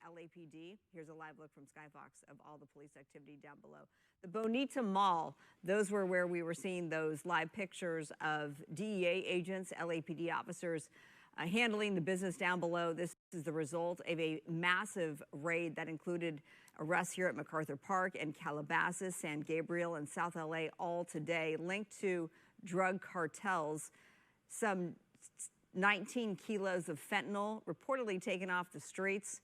LAPD. Here's a live look from Skyfox of all the police activity down below. The Bonita Mall, those were where we were seeing those live pictures of DEA agents, LAPD officers handling the business down below. This is the result of a massive raid that included arrests here at MacArthur Park and Calabasas, San Gabriel, and South LA all today, linked to drug cartels. Some 19 kilos of fentanyl reportedly taken off the streets.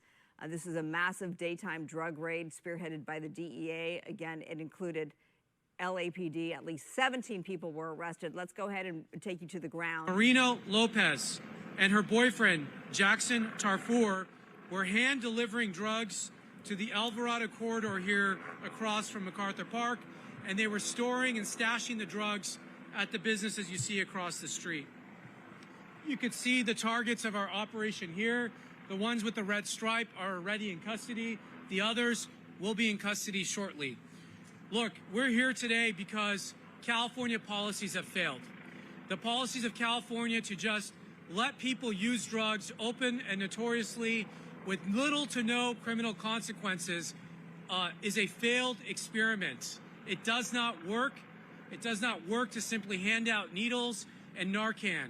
This is a massive daytime drug raid spearheaded by the DEA. Again, it included LAPD. At least 17 people were arrested. Let's go ahead and take you to the ground. Marino Lopez and her boyfriend, Jackson Tarfour, were hand delivering drugs to the Alvarado corridor here across from MacArthur Park, and they were storing and stashing the drugs at the businesses you see across the street. You could see the targets of our operation here. The ones with the red stripe are already in custody. The others will be in custody shortly. Look, we're here today because California policies have failed. The policies of California to just let people use drugs open and notoriously with little to no criminal consequences is a failed experiment. It does not work. It does not work to simply hand out needles and Narcan.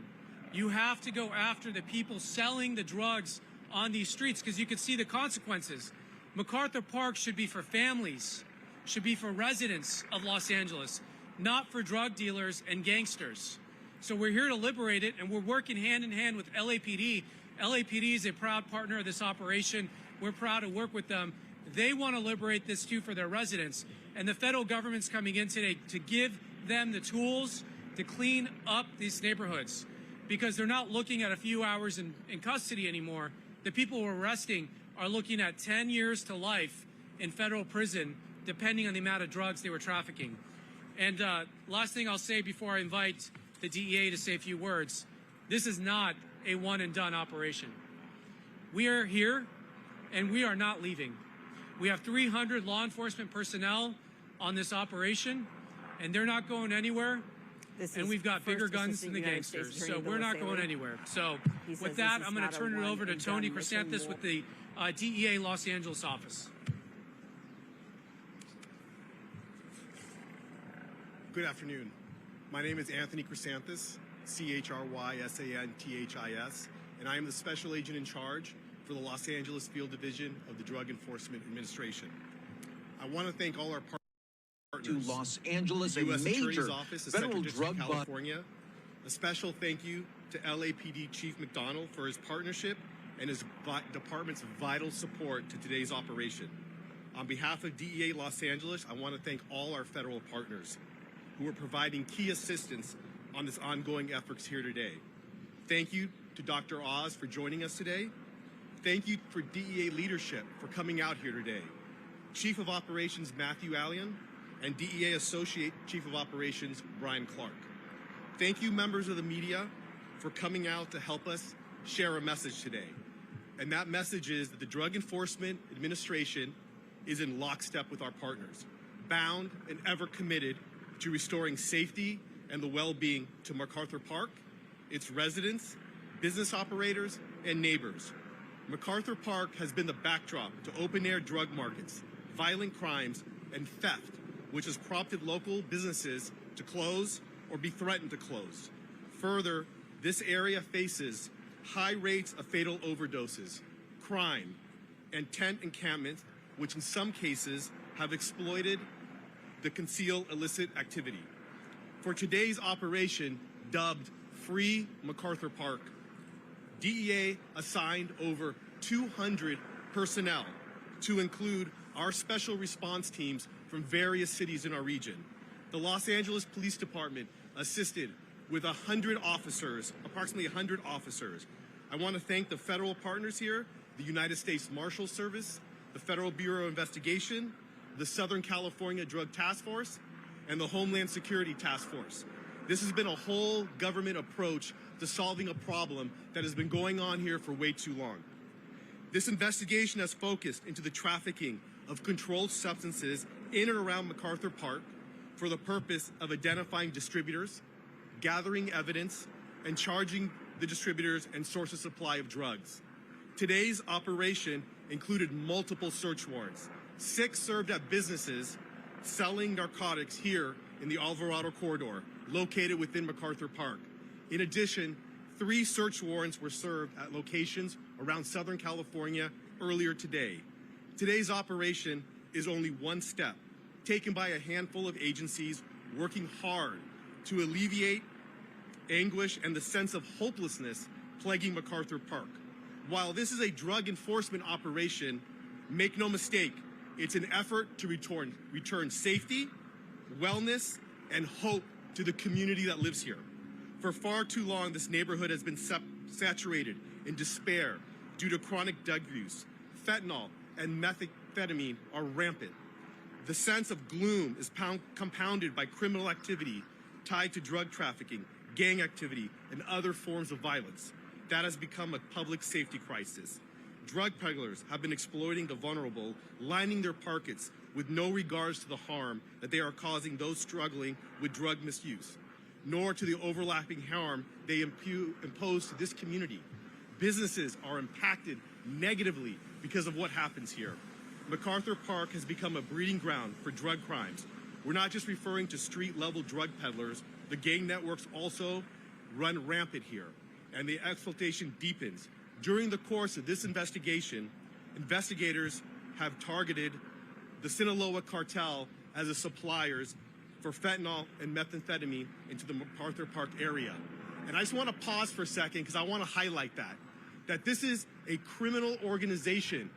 You have to go after the people selling the drugs on these streets because you can see the consequences. MacArthur Park should be for families, should be for residents of Los Angeles, not for drug dealers and gangsters. So we're here to liberate it, and we're working hand in hand with LAPD. LAPD is a proud partner of this operation. We're proud to work with them. They want to liberate this too for their residents. And the federal government's coming in today to give them the tools to clean up these neighborhoods, because they're not looking at a few hours in custody anymore. The people we're arresting are looking at 10 years to life in federal prison, depending on the amount of drugs they were trafficking. And last thing I'll say before I invite the DEA to say a few words, this is not a one and done operation. We are here and we are not leaving. We have 300 law enforcement personnel on this operation, and they're not going anywhere. And we've got bigger guns than the gangsters, so we're not going anywhere. So with that, I'm going to turn it over to Tony Chrysanthus with the DEA Los Angeles office. Good afternoon. My name is Anthony Chrysanthus, Chrysanthis, and I am the special agent in charge for the Los Angeles Field Division of the Drug Enforcement Administration. I want to thank all our partners to Los Angeles, a U.S. major Attorney's Office, the federal Central District drug of California. A special thank you to LAPD Chief McDonald for his partnership and his department's vital support to today's operation. On behalf of DEA Los Angeles, I want to thank all our federal partners who are providing key assistance on this ongoing efforts here today. Thank you to Dr. Oz for joining us today. Thank you for DEA leadership for coming out here today. Chief of Operations Matthew Allian and DEA Associate Chief of Operations Brian Clark. Thank you, members of the media, for coming out to help us share a message today. And that message is that the Drug Enforcement Administration is in lockstep with our partners, bound and ever committed to restoring safety and the well-being to MacArthur Park, its residents, business operators, and neighbors. MacArthur Park has been the backdrop to open-air drug markets, violent crimes, and theft, which has prompted local businesses to close or be threatened to close. Further, this area faces high rates of fatal overdoses, crime, and tent encampments, which in some cases have exploited the concealed illicit activity. For today's operation, dubbed Free MacArthur Park, DEA assigned over 200 personnel to include our special response teams from various cities in our region. The Los Angeles Police Department assisted with 100 officers, approximately 100 officers. I want to thank the federal partners here, the United States Marshal Service, the Federal Bureau of Investigation, the Southern California Drug Task Force, and the Homeland Security Task Force. This has been a whole government approach to solving a problem that has been going on here for way too long. This investigation has focused into the trafficking of controlled substances in and around MacArthur Park for the purpose of identifying distributors, gathering evidence, and charging the distributors and source of supply of drugs. Today's operation included multiple search warrants. 6 served at businesses selling narcotics here in the Alvarado corridor, located within MacArthur Park. In addition, 3 search warrants were served at locations around Southern California earlier today. Today's operation is only one step, taken by a handful of agencies working hard to alleviate anguish and the sense of hopelessness plaguing MacArthur Park. While this is a drug enforcement operation, make no mistake, it's an effort to return safety, wellness, and hope to the community that lives here. For far too long, this neighborhood has been saturated in despair due to chronic drug use. Fentanyl and methamphetamine are rampant. The sense of gloom is compounded by criminal activity tied to drug trafficking, gang activity, and other forms of violence. That has become a public safety crisis. Drug peddlers have been exploiting the vulnerable, lining their pockets with no regards to the harm that they are causing those struggling with drug misuse, nor to the overlapping harm they impose to this community. Businesses are impacted negatively because of what happens here. MacArthur Park has become a breeding ground for drug crimes. We're not just referring to street-level drug peddlers. The gang networks also run rampant here, and the exploitation deepens. During the course of this investigation, investigators have targeted the Sinaloa cartel as the suppliers for fentanyl and methamphetamine into the MacArthur Park area. And I just want to pause for a second because I want to highlight that this is a criminal organization,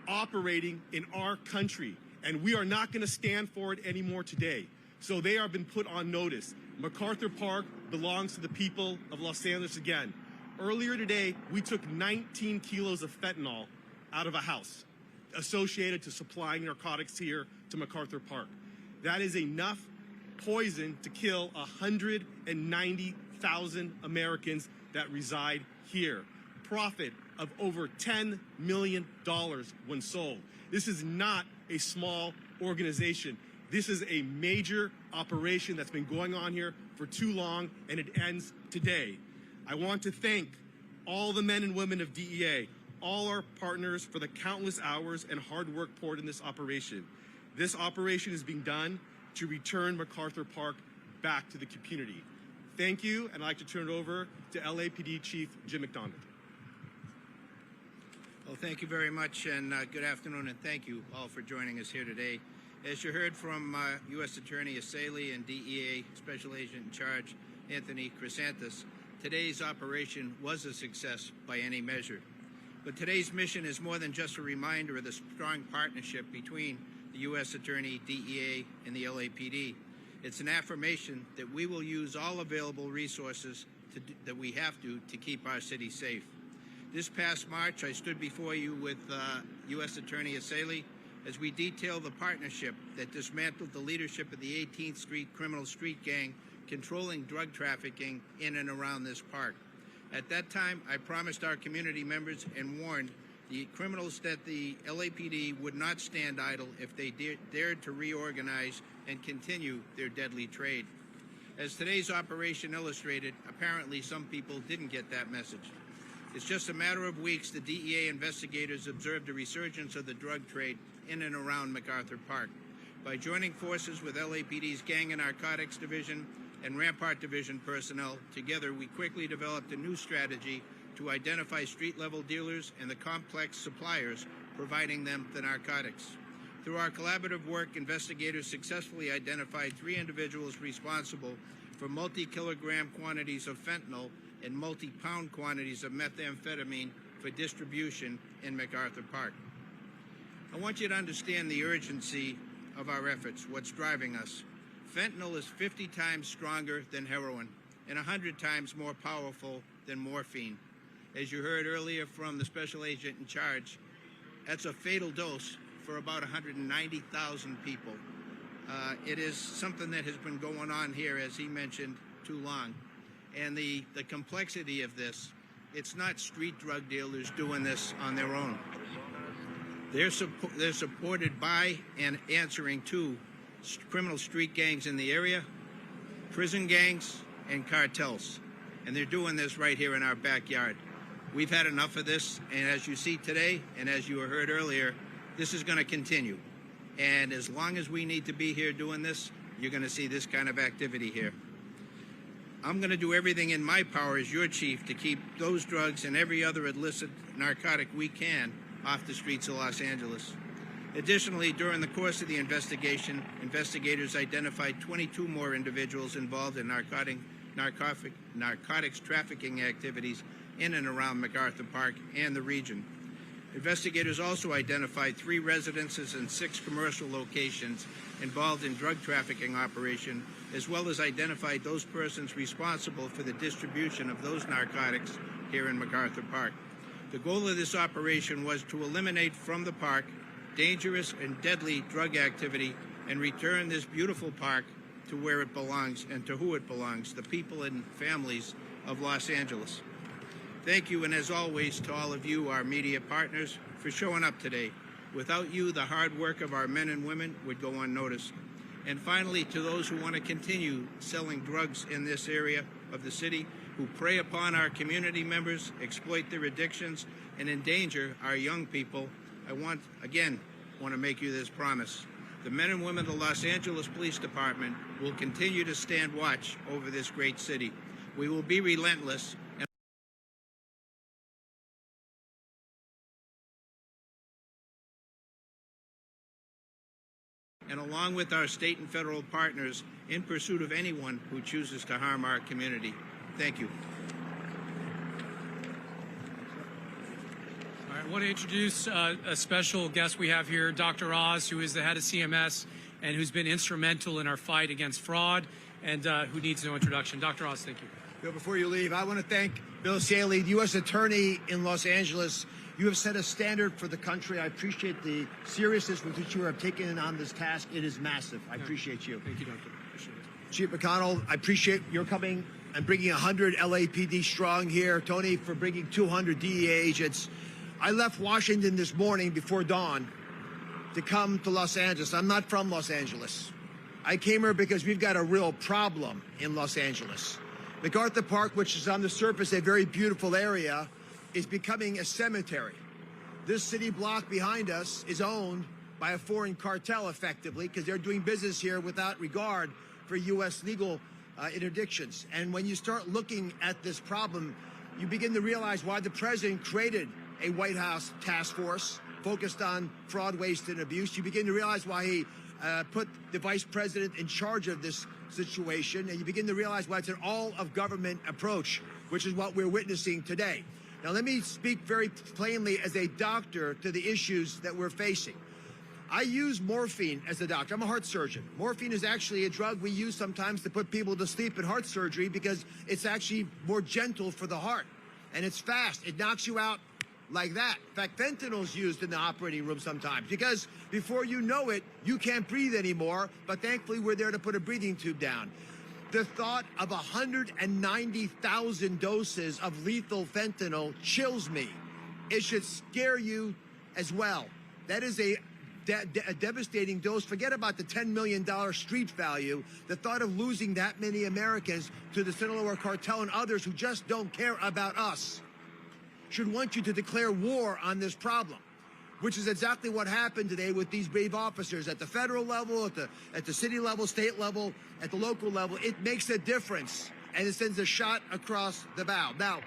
operating in our country, and we are not going to stand for it anymore today. So they have been put on notice. MacArthur Park belongs to the people of Los Angeles again. Earlier today, we took 19 kilos of fentanyl out of a house associated to supplying narcotics here to MacArthur Park. That is enough poison to kill 190,000 Americans that reside here. Profit of over $10 million when sold. This is not a small organization. This is a major operation that's been going on here for too long, and it ends today. I want to thank all the men and women of DEA, all our partners for the countless hours and hard work poured in this operation. This operation is being done to return MacArthur Park back to the community. Thank you, and I'd like to turn it over to LAPD Chief Jim McDonald. Well, thank you very much, and good afternoon, and thank you all for joining us here today. As you heard from U.S. Attorney Asali and DEA Special Agent in Charge Anthony Crisantis, today's operation was a success by any measure. But today's mission is more than just a reminder of the strong partnership between the U.S. Attorney, DEA, and the LAPD. It's an affirmation that we will use all available resources that we have to keep our city safe. This past March, I stood before you with U.S. Attorney Asali as we detailed the partnership that dismantled the leadership of the 18th Street criminal street gang controlling drug trafficking in and around this park. At that time, I promised our community members and warned the criminals that the LAPD would not stand idle if they dared to reorganize and continue their deadly trade. As today's operation illustrated, apparently some people didn't get that message. It's just a matter of weeks the DEA investigators observed a resurgence of the drug trade in and around MacArthur Park. By joining forces with LAPD's Gang and Narcotics Division and Rampart Division personnel, together we quickly developed a new strategy to identify street-level dealers and the complex suppliers providing them the narcotics. Through our collaborative work, investigators successfully identified 3 individuals responsible for multi-kilogram quantities of fentanyl and multi-pound quantities of methamphetamine for distribution in MacArthur Park. I want you to understand the urgency of our efforts, what's driving us. Fentanyl is 50 times stronger than heroin and 100 times more powerful than morphine. As you heard earlier from the special agent in charge, that's a fatal dose for about 190,000 people. It is something that has been going on here, as he mentioned, too long. And the complexity of this, it's not street drug dealers doing this on their own. They're supported by and answering to criminal street gangs in the area, prison gangs, and cartels. And they're doing this right here in our backyard. We've had enough of this, and as you see today, and as you heard earlier, this is going to continue. And as long as we need to be here doing this, you're going to see this kind of activity here. I'm going to do everything in my power as your chief to keep those drugs and every other illicit narcotic we can off the streets of Los Angeles. Additionally, during the course of the investigation, investigators identified 22 more individuals involved in narcotics trafficking activities in and around MacArthur Park and the region. Investigators also identified 3 residences and 6 commercial locations involved in drug trafficking operation, as well as identified those persons responsible for the distribution of those narcotics here in MacArthur Park. The goal of this operation was to eliminate from the park dangerous and deadly drug activity and return this beautiful park to where it belongs and to who it belongs, the people and families of Los Angeles. Thank you, and as always, to all of you, our media partners, for showing up today. Without you, the hard work of our men and women would go unnoticed. And finally, to those who want to continue selling drugs in this area of the city, who prey upon our community members, exploit their addictions, and endanger our young people, I want to make you this promise. The men and women of the Los Angeles Police Department will continue to stand watch over this great city. We will be relentless. And along with our state and federal partners, in pursuit of anyone who chooses to harm our community. Thank you. All right, I want to introduce a special guest we have here, Dr. Oz, who is the head of CMS and who's been instrumental in our fight against fraud and who needs no introduction. Dr. Oz, thank you. Bill, before you leave, I want to thank Bill Saley, the U.S. Attorney in Los Angeles. You have set a standard for the country. I appreciate the seriousness with which you have taken on this task. It is massive. I appreciate you. Thank you, Doctor. Appreciate it. Chief McConnell, I appreciate your coming and bringing 100 LAPD strong here. Tony, for bringing 200 DEA agents. I left Washington this morning before dawn to come to Los Angeles. I'm not from Los Angeles. I came here because we've got a real problem in Los Angeles. MacArthur Park, which is on the surface a very beautiful area, is becoming a cemetery. This city block behind us is owned by a foreign cartel, effectively, because they're doing business here without regard for U.S. legal interdictions. And when you start looking at this problem, you begin to realize why the president created a White House task force focused on fraud, waste, and abuse. You begin to realize why he put the vice president in charge of this situation, and you begin to realize why it's an all-of-government approach, which is what we're witnessing today. Now, let me speak very plainly as a doctor to the issues that we're facing. I use morphine as a doctor. I'm a heart surgeon. Morphine is actually a drug we use sometimes to put people to sleep in heart surgery because it's actually more gentle for the heart. And it's fast. It knocks you out like that. In fact, fentanyl is used in the operating room sometimes because before you know it, you can't breathe anymore. But thankfully, we're there to put a breathing tube down. The thought of 190,000 doses of lethal fentanyl chills me. It should scare you as well. That is a devastating dose. Forget about the $10 million street value. The thought of losing that many Americans to the Sinaloa cartel and others who just don't care about us should want you to declare war on this problem, which is exactly what happened today with these brave officers at the federal level, at the city level, state level, at the local level. It makes a difference, and it sends a shot across the bow. Now,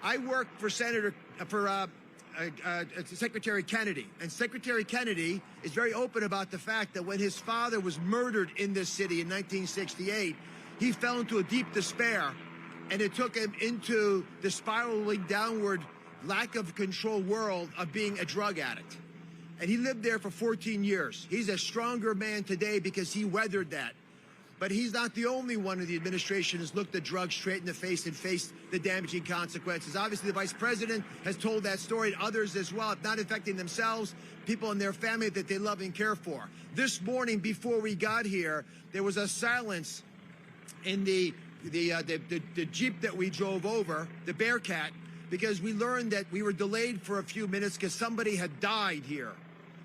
I work for Secretary Kennedy, and Secretary Kennedy is very open about the fact that when his father was murdered in this city in 1968, he fell into a deep despair, and it took him into the spiraling downward lack of control world of being a drug addict. And he lived there for 14 years. He's a stronger man today because he weathered that. But he's not the only one of the administration who's looked at drugs straight in the face and faced the damaging consequences. Obviously, the vice president has told that story to others as well, not affecting themselves, people in their family that they love and care for. This morning, before we got here, there was a silence in the Jeep that we drove over, the Bearcat, because we learned that we were delayed for a few minutes because somebody had died here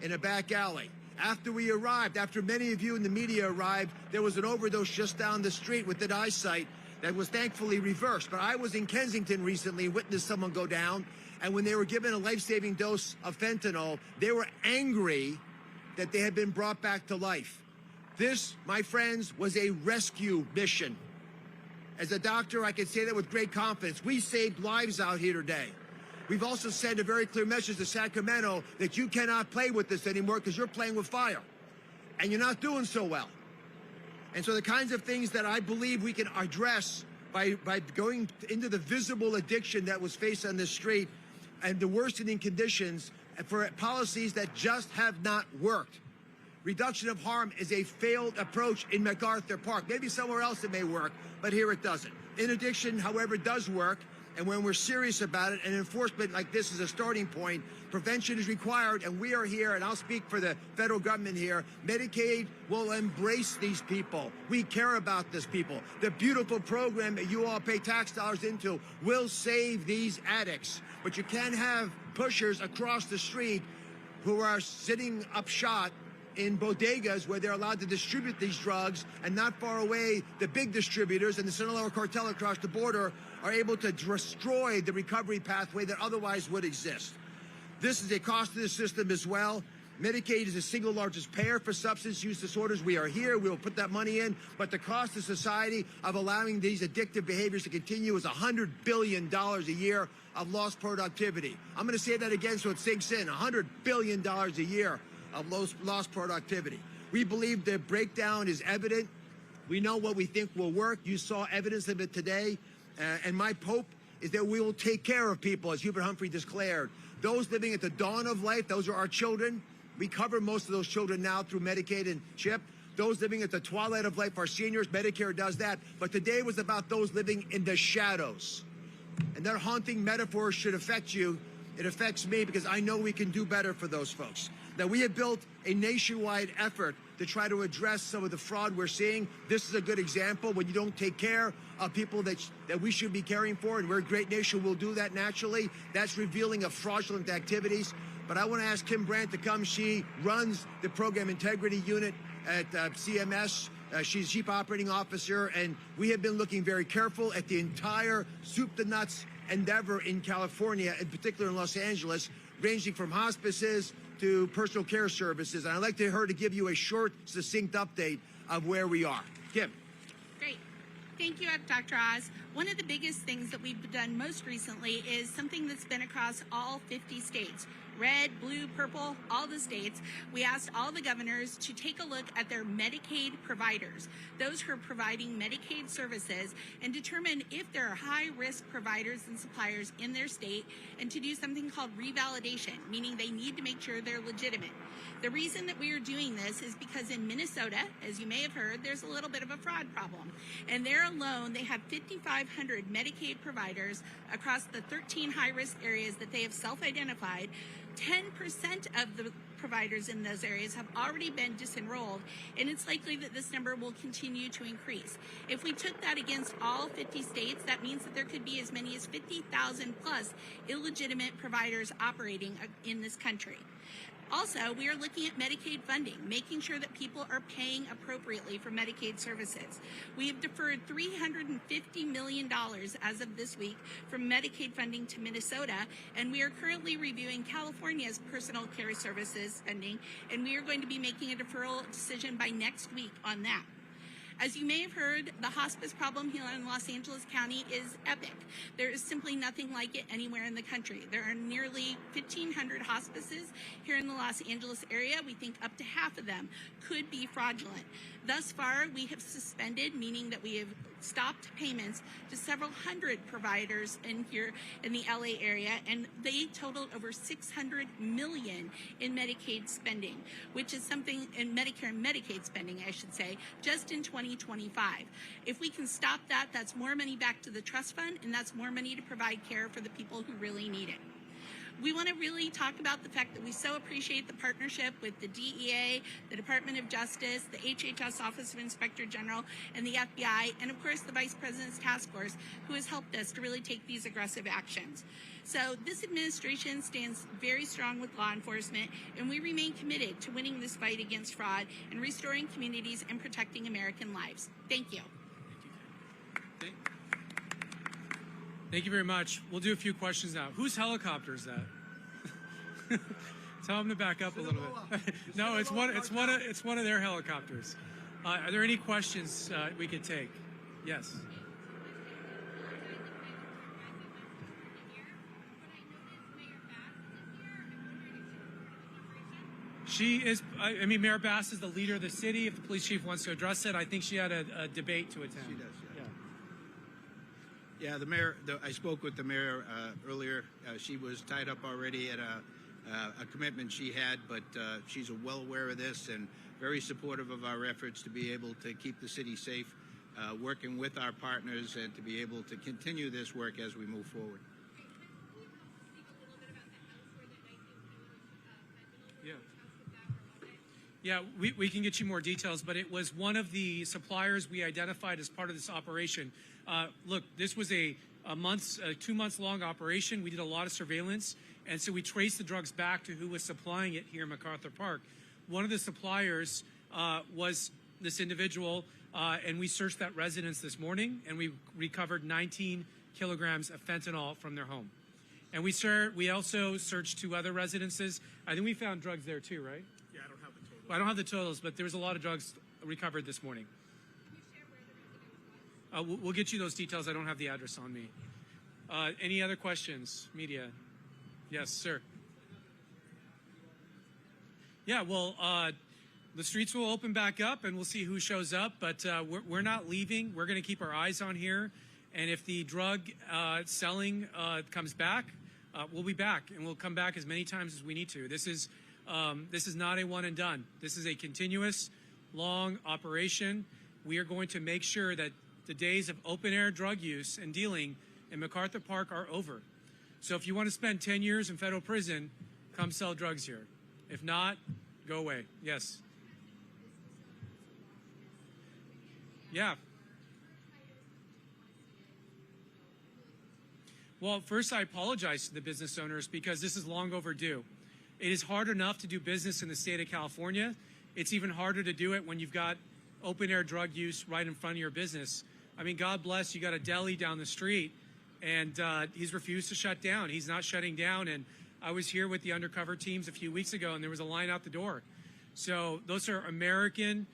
in a back alley. After we arrived, after many of you in the media arrived, there was an overdose just down the street within eyesight. that was thankfully reversed. But I was in Kensington recently and witnessed someone go down, and when they were given a life-saving dose of fentanyl, they were angry that they had been brought back to life. This, my friends, was a rescue mission. As a doctor, I can say that with great confidence. We saved lives out here today. We've also sent a very clear message to Sacramento that you cannot play with this anymore because you're playing with fire, and you're not doing so well. And so the kinds of things that I believe we can address by going into the visible addiction that was faced on this street and the worsening conditions for policies that just have not worked. Reduction of harm is a failed approach in MacArthur Park. Maybe somewhere else it may work, but here it doesn't. Interdiction, however, does work. And when we're serious about it, and enforcement like this is a starting point, prevention is required, and we are here, and I'll speak for the federal government here. Medicaid will embrace these people. We care about these people. The beautiful program that you all pay tax dollars into will save these addicts. But you can't have pushers across the street who are sitting upshot in bodegas where they're allowed to distribute these drugs, and not far away, the big distributors and the Sinaloa cartel across the border are able to destroy the recovery pathway that otherwise would exist. This is a cost to the system as well. Medicaid is the single largest payer for substance use disorders. We are here. We will put that money in. But the cost to society of allowing these addictive behaviors to continue is $100 billion a year of lost productivity. I'm going to say that again so it sinks in. $100 billion a year of lost productivity. We believe the breakdown is evident. We know what we think will work. You saw evidence of it today. And my hope is that we will take care of people, as Hubert Humphrey declared. Those living at the dawn of life, those are our children. We cover most of those children now through Medicaid and CHIP. Those living at the twilight of life, our seniors, Medicare does that. But today was about those living in the shadows. And that haunting metaphor should affect you. It affects me because I know we can do better for those folks. Now, we have built a nationwide effort to try to address some of the fraud we're seeing. This is a good example. When you don't take care of people that we should be caring for, and we're a great nation, we'll do that naturally. That's revealing of fraudulent activities. But I want to ask Kim Brandt to come. She runs the Program Integrity Unit at CMS. She's Chief Operating Officer, and we have been looking very careful at the entire soup to nuts endeavor in California, in particular in Los Angeles, ranging from hospices to personal care services. And I'd like her to give you a short, succinct update of where we are. Kim. Great. Thank you, Dr. Oz. One of the biggest things that we've done most recently is something that's been across all 50 states. Red, blue, purple, all the states. We asked all the governors to take a look at their Medicaid providers, those who are providing Medicaid services, and determine if there are high-risk providers and suppliers in their state, and to do something called revalidation, meaning they need to make sure they're legitimate. The reason that we are doing this is because in Minnesota, as you may have heard, there's a little bit of a fraud problem. And there alone, they have 5,500 Medicaid providers across the 13 high-risk areas that they have self-identified. 10% of the providers in those areas have already been disenrolled, and it's likely that this number will continue to increase. If we took that against all 50 states, that means that there could be as many as 50,000 plus illegitimate providers operating in this country. Also, we are looking at Medicaid funding, making sure that people are paying appropriately for Medicaid services. We have deferred $350 million as of this week from Medicaid funding to Minnesota, and we are currently reviewing California's personal care services funding, and we are going to be making a deferral decision by next week on that. As you may have heard, the hospice problem here in Los Angeles County is epic. There is simply nothing like it anywhere in the country. There are nearly 1,500 hospices here in the Los Angeles area. We think up to half of them could be fraudulent. Thus far, we have suspended, meaning that we have stopped payments to several hundred providers in here in the LA area, and they totaled over $600 million in Medicaid spending, which is something in Medicare and Medicaid spending, I should say, just in 2025. If we can stop that, that's more money back to the trust fund, and that's more money to provide care for the people who really need it. We want to really talk about the fact that we so appreciate the partnership with the DEA, the Department of Justice, the HHS Office of Inspector General, and the FBI, and of course the Vice President's Task Force, who has helped us to really take these aggressive actions. So this administration stands very strong with law enforcement, and we remain committed to winning this fight against fraud and restoring communities and protecting American lives. Thank you. Thank you very much. We'll do a few questions now. Whose helicopter is that? Tell them to back up a little bit. No, it's one of their helicopters. Are there any questions we could take? Yes. She is, I mean, Mayor Bass is the leader of the city. If the police chief wants to address it, I think she had a debate to attend. She does, yeah. Yeah, the mayor, I spoke with the mayor earlier. She was tied up already at a commitment she had, but she's well aware of this and very supportive of our efforts to be able to keep the city safe, working with our partners and to be able to continue this work as we move forward. Yeah, we can get you more details, but it was one of the suppliers we identified as part of this operation. Look, this was a 2 months long operation. We did a lot of surveillance, and so we traced the drugs back to who was supplying it here in MacArthur Park. One of the suppliers was this individual, and we searched that residence this morning, and we recovered 19 kilograms of fentanyl from their home. And we also searched 2 other residences. I think we found drugs there too, right? Yeah, I don't have the total. Well, I don't have the totals, but there was a lot of drugs recovered this morning. We'll get you those details. I don't have the address on me. Any other questions, media? Yes, sir. Yeah, well, the streets will open back up, and we'll see who shows up. But we're not leaving. We're going to keep our eyes on here. And if the drug selling comes back, we'll be back, and we'll come back as many times as we need to. This is not a one and done. This is a continuous, long operation. We are going to make sure that the days of open-air drug use and dealing in MacArthur Park are over. So if you want to spend 10 years in federal prison, come sell drugs here. If not, go away. Yes. Yeah. Well, first, I apologize to the business owners because this is long overdue. It is hard enough to do business in the state of California. It's even harder to do it when you've got open-air drug use right in front of your business. I mean, God bless, you got a deli down the street, and he's refused to shut down. He's not shutting down, and I was here with the undercover teams a few weeks ago, and there was a line out the door. So those are American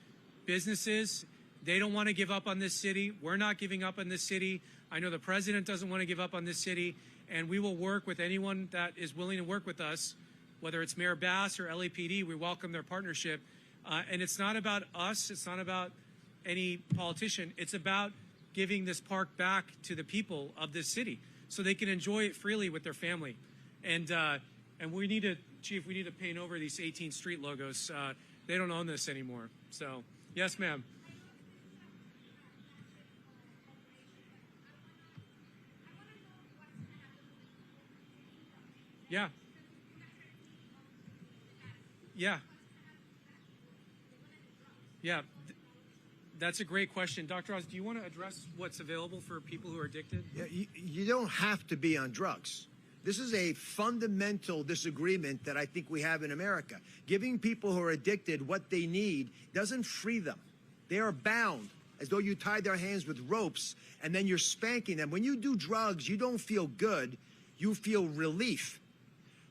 businesses. They don't want to give up on this city. We're not giving up on this city. I know the president doesn't want to give up on this city, and we will work with anyone that is willing to work with us, whether it's Mayor Bass or LAPD. We welcome their partnership. And it's not about us. It's not about any politician. It's about giving this park back to the people of this city so they can enjoy it freely with their family. And we need to, Chief, we need to paint over these 18th Street logos. They don't own this anymore. So, yes, ma'am. Yeah. Yeah. Yeah. That's a great question. Dr. Oz, do you want to address what's available for people who are addicted? Yeah, you don't have to be on drugs. This is a fundamental disagreement that I think we have in America. Giving people who are addicted what they need doesn't free them. They are bound, as though you tie their hands with ropes, and then you're spanking them. When you do drugs, you don't feel good. You feel relief.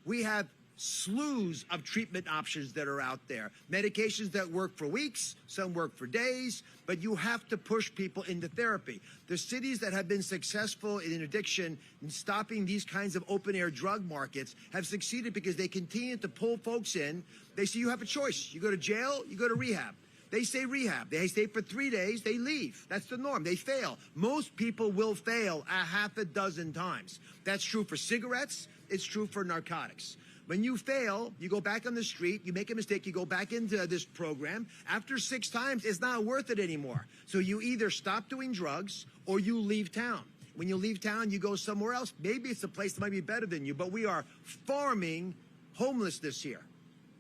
We have slews of treatment options that are out there. Medications that work for weeks, some work for days, but you have to push people into therapy. The cities that have been successful in addiction and stopping these kinds of open-air drug markets have succeeded because they continue to pull folks in. They say you have a choice. You go to jail, you go to rehab. They say rehab. They stay for 3 days, they leave. That's the norm. They fail. Most people will fail a half a dozen times. That's true for cigarettes. It's true for narcotics. When you fail, you go back on the street, you make a mistake, you go back into this program. After 6 times, it's not worth it anymore. So you either stop doing drugs or you leave town. When you leave town, you go somewhere else. Maybe it's a place that might be better than you, but we are farming homelessness here.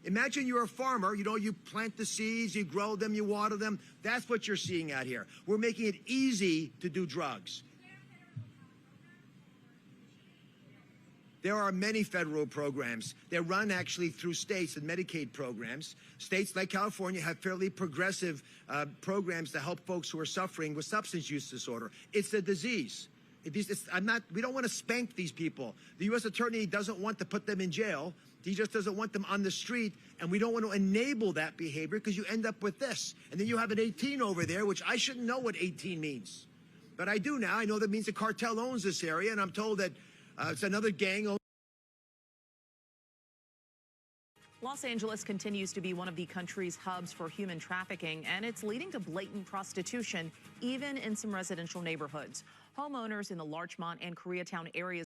Imagine you're a farmer, you plant the seeds, you grow them, you water them. That's what you're seeing out here. We're making it easy to do drugs. There are many federal programs. They're run actually through states and Medicaid programs. States like California have fairly progressive programs to help folks who are suffering with substance use disorder. It's a disease. We don't want to spank these people. The U.S. Attorney doesn't want to put them in jail. He just doesn't want them on the street, and we don't want to enable that behavior because you end up with this. And then you have an 18 over there, which I shouldn't know what 18 means. But I do now. I know that means the cartel owns this area, and I'm told that it's another gang. Los Angeles continues to be one of the country's hubs for human trafficking, and it's leading to blatant prostitution, even in some residential neighborhoods. Homeowners in the Larchmont and Koreatown areas